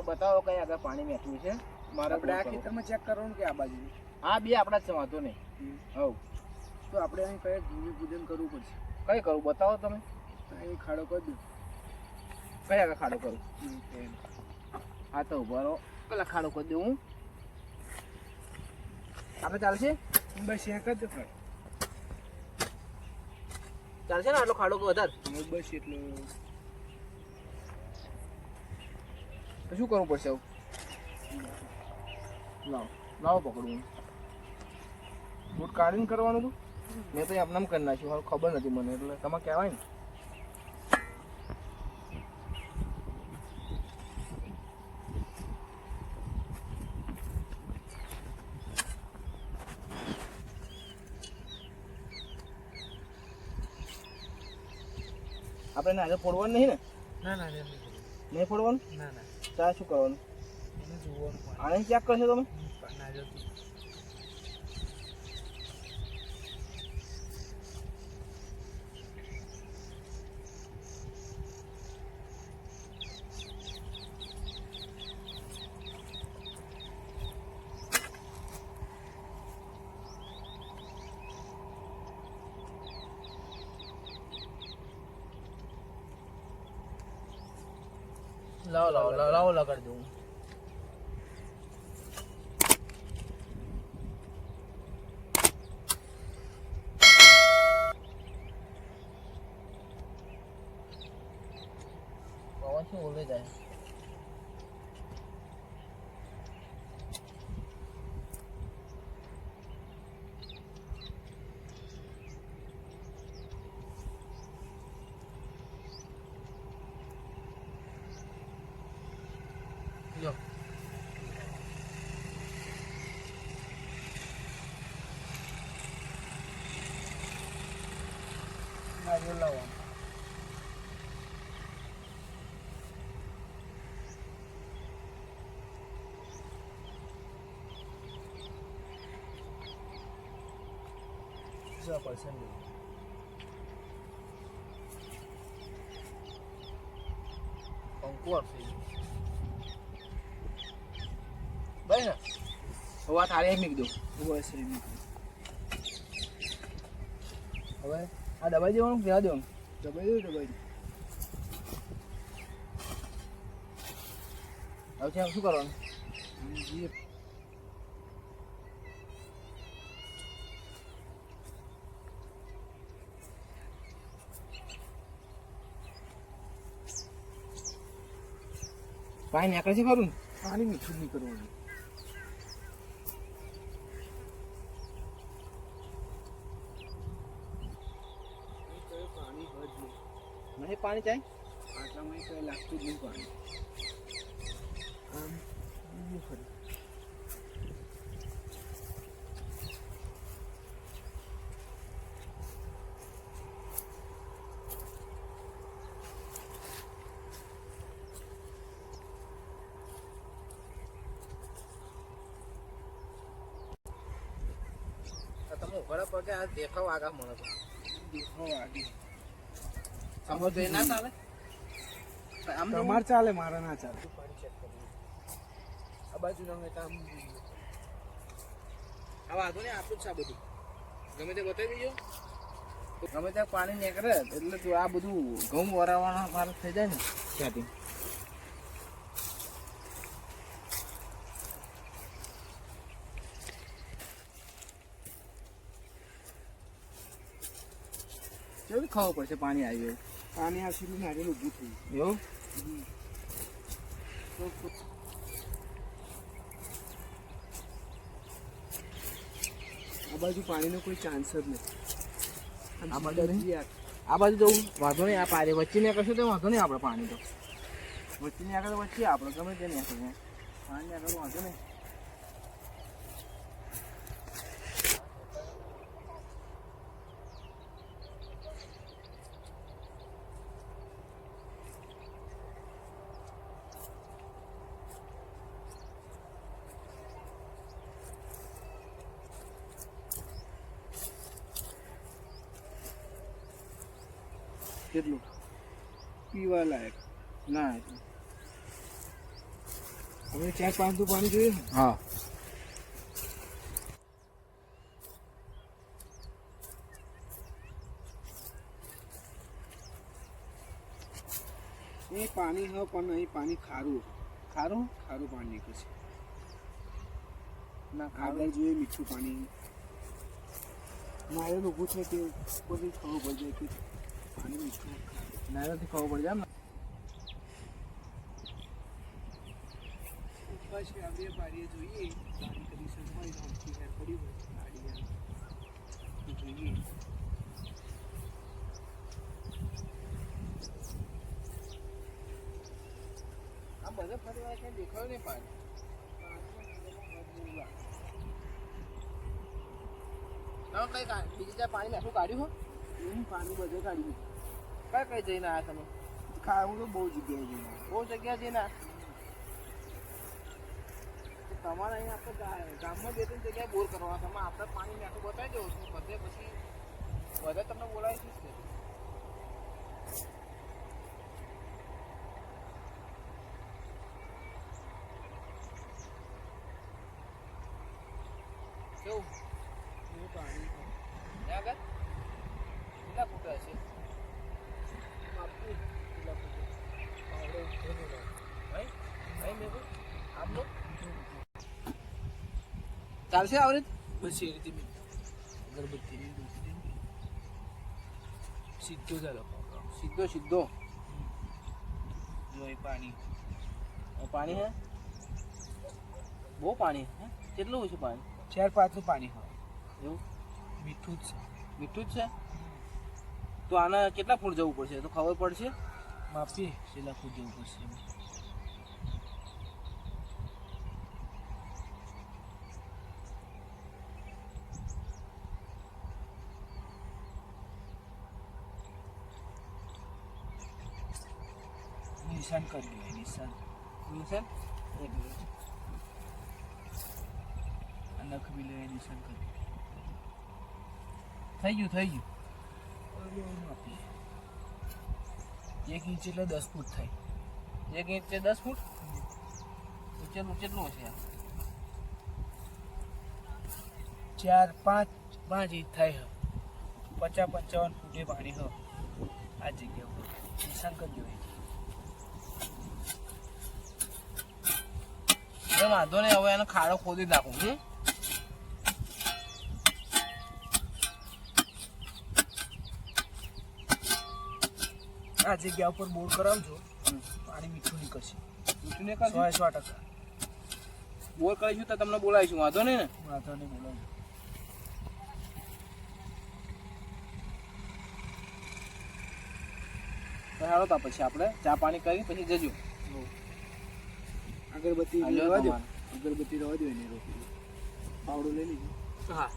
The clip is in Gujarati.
બતાવો કઈ આગળ પાણી મેઠું છે મારે આપણે આ ખેતરમાં ચેક કરવાનું કે આ બાજુ? હા, બે આપણા જ છે, વાંધો નહીં. હવ તો આપણે અહીં કઈ ભૂમિ પૂજન કરવું પડશે. કઈ કરું બતાવો તમે. અહીં ખાડો કરી દો. કઈ આગળ ખાડો કરું? હા તો ઉભા રહો, પેલા ખાડો કરી દઉં હું. આપણે ચાલશે? બસ ત્યાં કરી દો. ચાલશે ને આટલો ખાડો કે વધારે? બસ એટલો. તો શું કરવું પડશે આવું? લાવો પકડું. બૂટ કાઢીને કરવાનું હતું? મેં તો આપનામ કરી નાખ્યું, હાલ ખબર નથી મને, એટલે તમે કહેવાય ને. આપણે આજે ફોડવાનું નહીં ને? ના નહીં ફોડવાનું? ના ત્યાં શું કરવાનું? એને જોવાનું. આને ચેક કરશો તમે? ના જતું. લાવો લગાડી દઉં. પવન શું બોલે જાય? જો નારિયેળ લાવો. કંકુ આપશે ભાઈ ને. હવે આ થાળી મૂકી દો. બસ એમ. હવે આ દબાઈ દેવાનું, રહેવા દેવાનું? દબાઈ દો. હવે છે શું કરવાનું? પાણી નાખે છે ખરું? પાણી મીઠું નહીં કરવાનું. પાણી હોય જ નહીં. પાણી ચાય આટલામાં કઈ લાગતું જ નહીં પાણી. આમ બીજું ખરું. તમે ઉઘાડા પગે આ દેખાવ આગળ મળે છે. દેખાવ આગળ સમજ ના ચાલે? આમ તમારે ચાલે, મારા ના ચાલે. આ બાજુ ના કામ આ વાંધો ને આપણું જ છે. આ બધું ગમે તે બતાવી દીજો. ગમે ત્યાં પાણી નીકળે એટલે તું આ બધું ઘઉં વરાવવાના મારે થઈ જાય ને ત્યાંથી. કેવું ખાવું પડશે પાણી આવ્યું? પાણી આવશે એટલે નારિયેળ ઊભું થયું. એવું? આ બાજુ પાણીનો કોઈ ચાન્સ જ નથી. આ બાજુ આ બાજુ જવું વાંધો નહીં. આ પાણી વચ્ચે ને કરશું તો વાંધો નહીં. આપણે પાણી તો વચ્ચે ને આગળ વચ્ચે આપણે ગમે તે નહીં આપણે પાણી આગળ વાંધો નહીં. કેટલું પીવા લાયક. ના હવે 4-5 તો પાણી જોઈએ ને. હા એ પાણી હ પણ અહીં પાણી ખારું ખારું ખારું પાણી નીકળે છે. ના ખારું આગળ જોઈએ મીઠું પાણી. મારે ઊભું છે કે બધી ખબર પડી જાય કે પાણી મીઠું નાયરાથી ખબર પડી જાય ને. ઉપર છે આપણે બારીએ જોઈએ પાણી કન્ડિશન હોય તો આમથી હેર પડી હોય ગાડી તો જોઈએ. આ બધે ફરી વાર ક્યાંય દેખાયું નહીં પાણી. તમે કઈ બીજી જગ્યાએ પાણી નાખું કાઢ્યું હો? એનું પાણી બધે કાઢ્યું. કઈ જઈને આવ્યા તમે? ખાવું તો બહુ જગ્યાએ જઈને. બહુ જગ્યા જઈને તમારે અહીંયા આપણે ગામમાં 2-3 જગ્યાએ બોર કરવાના. તમે આપણે પાણી નાખું બતાવી દો છું બધે, પછી બધે તમને બોલાવીશું જ. કેવું એ પાણી ત્યાં આગળ કેટલા ફૂટ હશે? આપવું કેટલા ફૂટે પાવડો ઉઠેલો ભાઈ મેં આમ લો ચાલશે આવી રીતે? બસ એ રીતે અગરબત્તીની દૂધી સીધો ચાલો સીધો સીધો જો એ પાણી પાણી હે? બહુ પાણી હે? કેટલું હોય છે પાણી? 4-5 નું પાણી હોય એવું મીઠું જ છે. મીઠું જ છે? તો આને કેટલા ફૂટ જવું પડશે તો ખબર પડશે? માપીએ છેલ્લા ફૂટ જવું પડશે. નિશાન કરી લે નિશાન નિશાન એટલે નખ બી લે નિશાન કરી થઈ ગયું થઈ ગયું. માપીએ 1 ઇંચ એટલે 10 ફૂટ થાય. 1 ઇંચ છે 10 ફૂટ? કેટલું હશે? 4-5 ઇંચ થાય. 50-55 ફૂટે પાણી હ આ જગ્યા ઉપર નિશાન કરી દેવાય. વાંધો નહીં, હવે એનો ખાડો ખોદી નાખું. આ જગ્યા ઉપર બોર કરાવજો પાણી મીઠું નીકળશે. મીઠું નહીં કરશે? 100%. બોર કરીશું તો તમને બોલાવીશું. વાંધો નહીં ને? વાંધો નહીં બોલાવજો. તો હાલો તો પછી આપણે ચા પાણી કરી પછી જજો. અગરબત્તી હાલ્યો રહેવા દો. તમારે. અગરબત્તી રહેવા દો એને રોકી પાવડો લઈ લીધો. હા